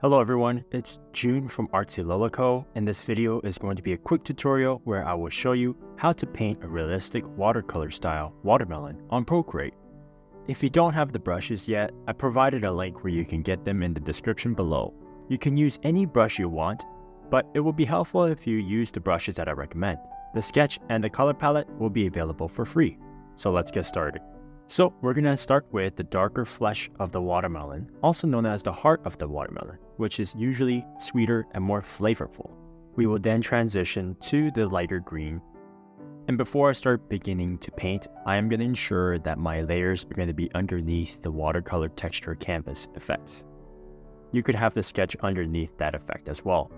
Hello everyone, it's June from Artsy Lilico, and this video is going to be a quick tutorial where I will show you how to paint a realistic watercolor style watermelon on Procreate. If you don't have the brushes yet, I provided a link where you can get them in the description below. You can use any brush you want, but it will be helpful if you use the brushes that I recommend. The sketch and the color palette will be available for free. So let's get started. So we're going to start with the darker flesh of the watermelon, also known as the heart of the watermelon, which is usually sweeter and more flavorful. We will then transition to the lighter green. And before I start beginning to paint, I am going to ensure that my layers are going to be underneath the watercolor texture canvas effects. You could have the sketch underneath that effect as well.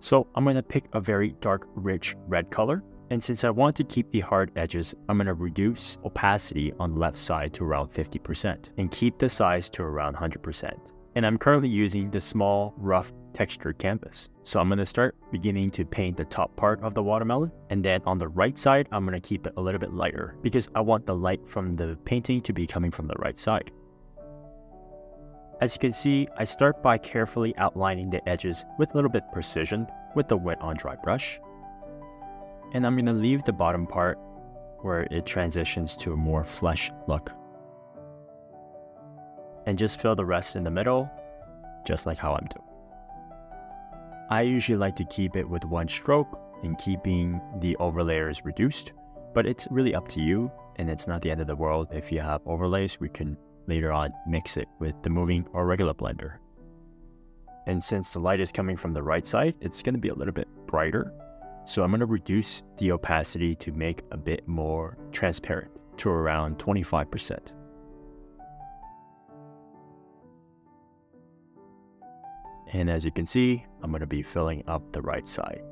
So I'm going to pick a very dark, rich red color. And since I want to keep the hard edges, I'm going to reduce opacity on the left side to around 50% and keep the size to around 100%. And I'm currently using the small, rough textured canvas. So I'm going to start beginning to paint the top part of the watermelon. And then on the right side, I'm going to keep it a little bit lighter because I want the light from the painting to be coming from the right side. As you can see, I start by carefully outlining the edges with a little bit precision with the wet on dry brush. And I'm going to leave the bottom part where it transitions to a more flesh look. And just fill the rest in the middle, just like how I'm doing. I usually like to keep it with one stroke and keeping the overlayers reduced, but it's really up to you, and it's not the end of the world. If you have overlays, we can later on mix it with the moving or regular blender. And since the light is coming from the right side, it's going to be a little bit brighter. So I'm going to reduce the opacity to make a bit more transparent to around 25%. And as you can see, I'm going to be filling up the right side.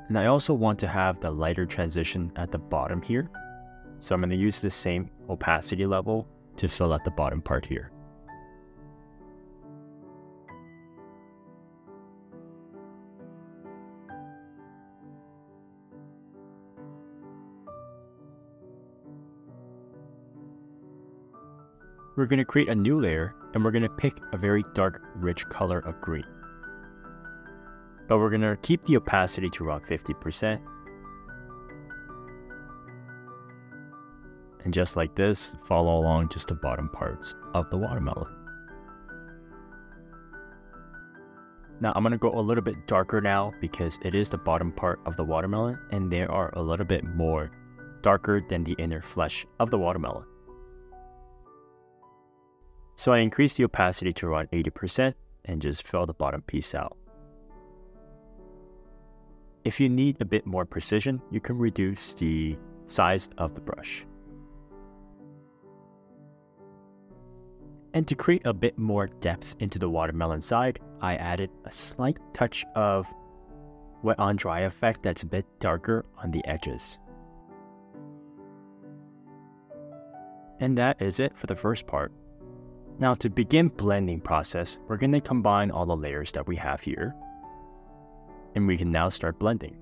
And I also want to have the lighter transition at the bottom here. So I'm going to use the same opacity level to fill out the bottom part here. We're going to create a new layer, and we're going to pick a very dark, rich color of green. But we're going to keep the opacity to around 50%. And just like this, follow along just the bottom parts of the watermelon. Now I'm going to go a little bit darker now because it is the bottom part of the watermelon and they are a little bit more darker than the inner flesh of the watermelon. So I increased the opacity to around 80% and just fill the bottom piece out. If you need a bit more precision, you can reduce the size of the brush. And to create a bit more depth into the watermelon side, I added a slight touch of wet on dry effect that's a bit darker on the edges. And that is it for the first part. Now to begin blending process, we're going to combine all the layers that we have here. And we can now start blending.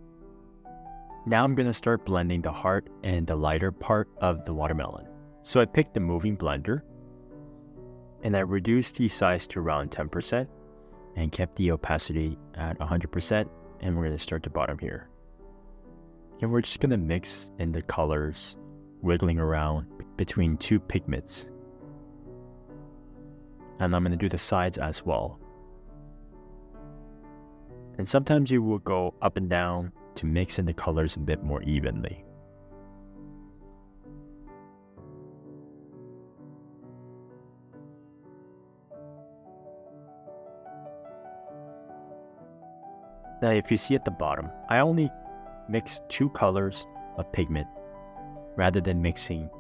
Now I'm going to start blending the heart and the lighter part of the watermelon. So I picked the moving blender and I reduced the size to around 10% and kept the opacity at 100%, and we're going to start the bottom here. And we're just going to mix in the colors, wiggling around between two pigments. And I'm going to do the sides as well. And sometimes you will go up and down to mix in the colors a bit more evenly. Now if you see at the bottom, I only mixed 2 colors of pigment rather than mixing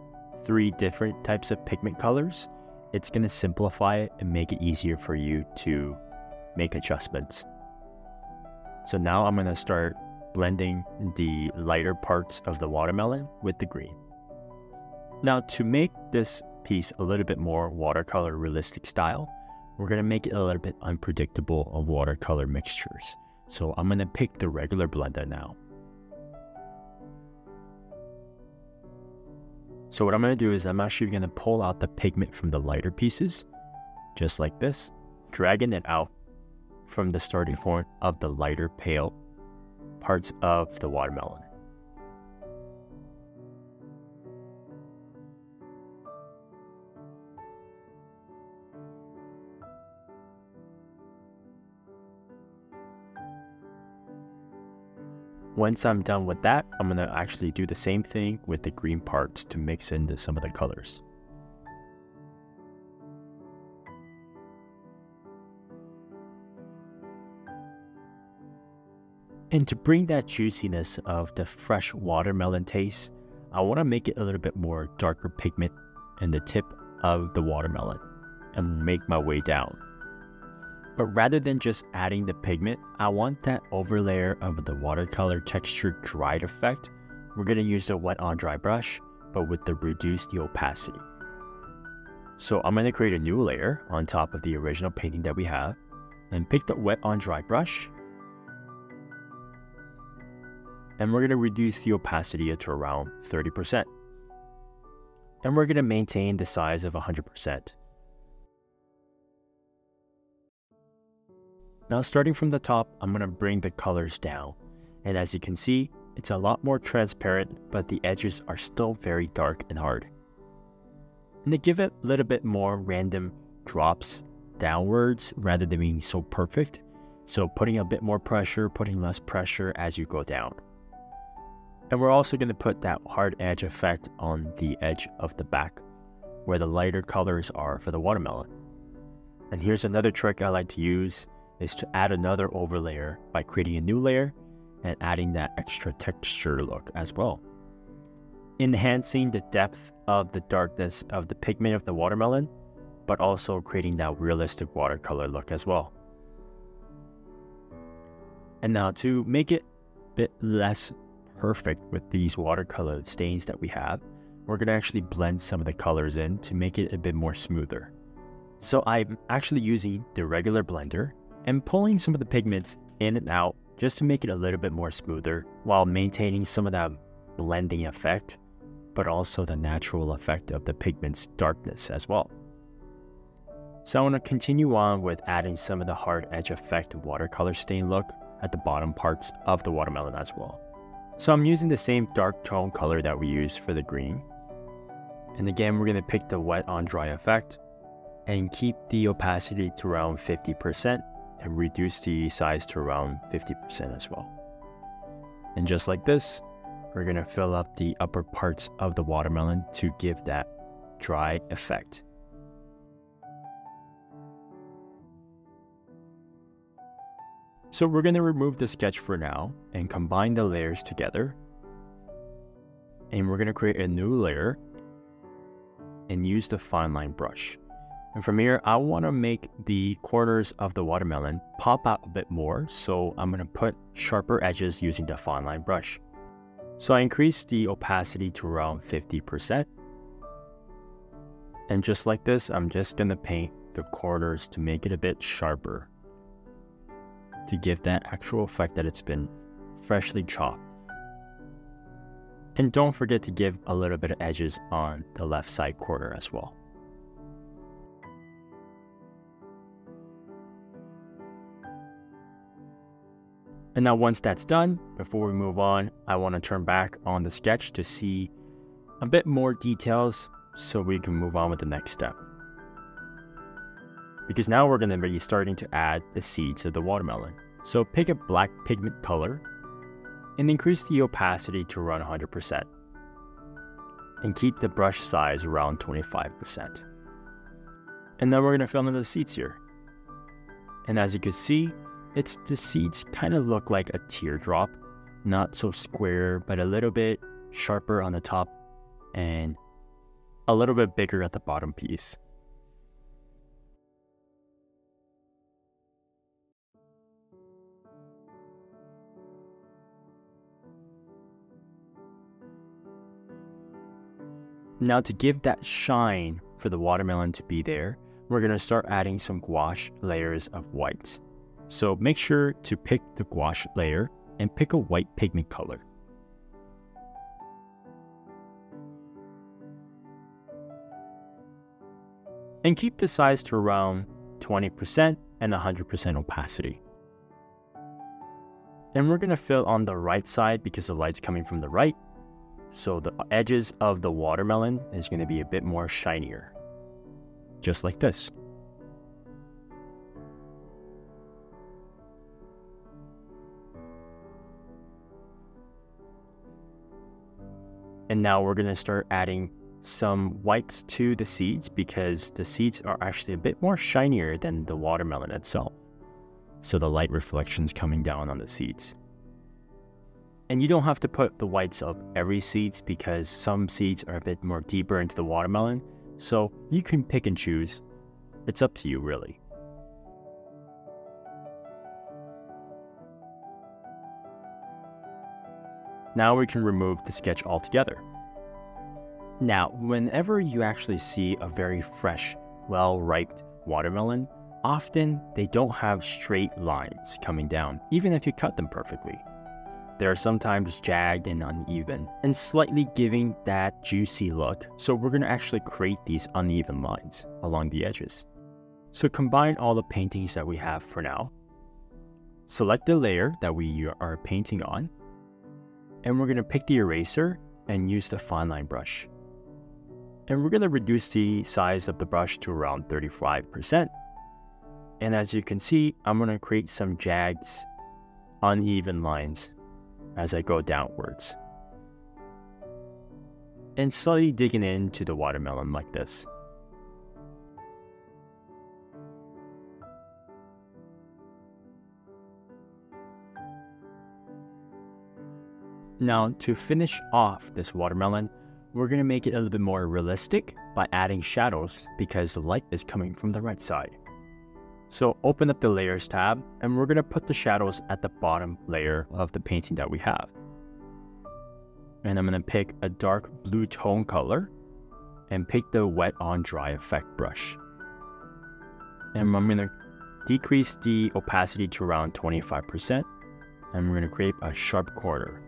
3 different types of pigment colors. It's going to simplify it and make it easier for you to make adjustments. So now I'm going to start blending the lighter parts of the watermelon with the green. Now to make this piece a little bit more watercolor realistic style, we're going to make it a little bit unpredictable of watercolor mixtures. So I'm gonna pick the regular blender now. So what I'm gonna do is I'm actually gonna pull out the pigment from the lighter pieces, just like this, dragging it out from the starting point of the lighter pale parts of the watermelon. Once I'm done with that, I'm going to actually do the same thing with the green parts to mix into some of the colors. And to bring that juiciness of the fresh watermelon taste, I want to make it a little bit more darker pigment in the tip of the watermelon and make my way down. But rather than just adding the pigment, I want that overlayer of the watercolor texture dried effect. We're going to use the wet on dry brush, but with the reduced opacity. So I'm going to create a new layer on top of the original painting that we have, and pick the wet on dry brush. And we're going to reduce the opacity to around 30%. And we're going to maintain the size of 100%. Now starting from the top, I'm going to bring the colors down. And as you can see, it's a lot more transparent, but the edges are still very dark and hard. And to give it a little bit more random drops downwards rather than being so perfect. So putting a bit more pressure, putting less pressure as you go down. And we're also going to put that hard edge effect on the edge of the back, where the lighter colors are for the watermelon. And here's another trick I like to use, is to add another overlayer by creating a new layer and adding that extra texture look as well, enhancing the depth of the darkness of the pigment of the watermelon, but also creating that realistic watercolor look as well. And now to make it a bit less perfect with these watercolor stains that we have, we're going to actually blend some of the colors in to make it a bit more smoother. So I'm actually using the regular blender and pulling some of the pigments in and out just to make it a little bit more smoother while maintaining some of that blending effect, but also the natural effect of the pigment's darkness as well. So I want to continue on with adding some of the hard edge effect watercolor stain look at the bottom parts of the watermelon as well. So I'm using the same dark tone color that we used for the green. And again, we're going to pick the wet on dry effect and keep the opacity to around 50% and reduce the size to around 50% as well. And just like this, we're going to fill up the upper parts of the watermelon to give that dry effect. So we're going to remove the sketch for now and combine the layers together. And we're going to create a new layer and use the fine line brush. And from here, I want to make the corners of the watermelon pop out a bit more. So I'm going to put sharper edges using the fine line brush. So I increase the opacity to around 50%. And just like this, I'm just going to paint the corners to make it a bit sharper, to give that actual effect that it's been freshly chopped. And don't forget to give a little bit of edges on the left side corner as well. And now once that's done, before we move on, I want to turn back on the sketch to see a bit more details so we can move on with the next step. Because now we're going to be starting to add the seeds of the watermelon. So pick a black pigment color and increase the opacity to around 100%. And keep the brush size around 25%. And then we're going to fill in the seeds here. And as you can see, the seeds kind of look like a teardrop, not so square, but a little bit sharper on the top and a little bit bigger at the bottom piece. Now to give that shine for the watermelon to be there, we're going to start adding some gouache layers of whites. So make sure to pick the gouache layer and pick a white pigment color. And keep the size to around 20% and 100% opacity. And we're going to fill on the right side because the light's coming from the right. So the edges of the watermelon is going to be a bit more shinier. Just like this. And now we're going to start adding some whites to the seeds because the seeds are actually a bit more shinier than the watermelon itself. So the light reflections coming down on the seeds. And you don't have to put the whites of every seeds because some seeds are a bit more deeper into the watermelon. So you can pick and choose. It's up to you really. Now we can remove the sketch altogether. Now, whenever you actually see a very fresh, well-ripe watermelon, often they don't have straight lines coming down, even if you cut them perfectly. They are sometimes jagged and uneven, and slightly giving that juicy look, so we're going to actually create these uneven lines along the edges. So combine all the paintings that we have for now. Select the layer that we are painting on, and we're going to pick the eraser and use the fine line brush. And we're going to reduce the size of the brush to around 35%. And as you can see, I'm going to create some jagged, uneven lines as I go downwards. And slowly digging into the watermelon like this. Now, to finish off this watermelon, we're going to make it a little bit more realistic by adding shadows because the light is coming from the right side. So open up the layers tab and we're going to put the shadows at the bottom layer of the painting that we have. And I'm going to pick a dark blue tone color and pick the wet on dry effect brush. And I'm going to decrease the opacity to around 25%. And we're going to create a sharp corner.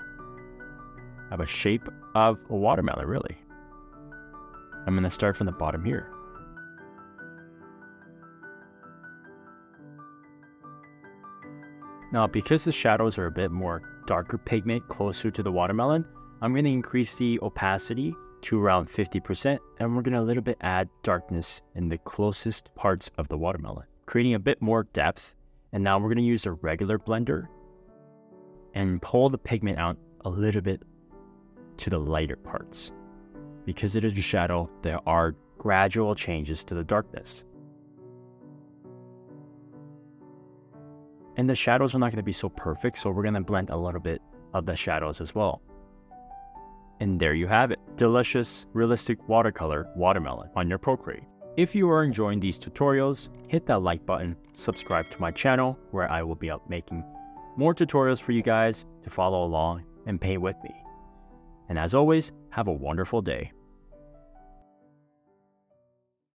Have a shape of a watermelon, really. I'm going to start from the bottom here. Now, because the shadows are a bit more darker pigment closer to the watermelon, I'm going to increase the opacity to around 50%, and we're going to a little bit add darkness in the closest parts of the watermelon, creating a bit more depth. And now we're going to use a regular blender and pull the pigment out a little bit to the lighter parts. Because it is a shadow, there are gradual changes to the darkness. And the shadows are not going to be so perfect, so we're going to blend a little bit of the shadows as well. And there you have it, delicious, realistic watercolor watermelon on your Procreate. If you are enjoying these tutorials, hit that like button, subscribe to my channel where I will be up making more tutorials for you guys to follow along and paint with me. And as always, have a wonderful day.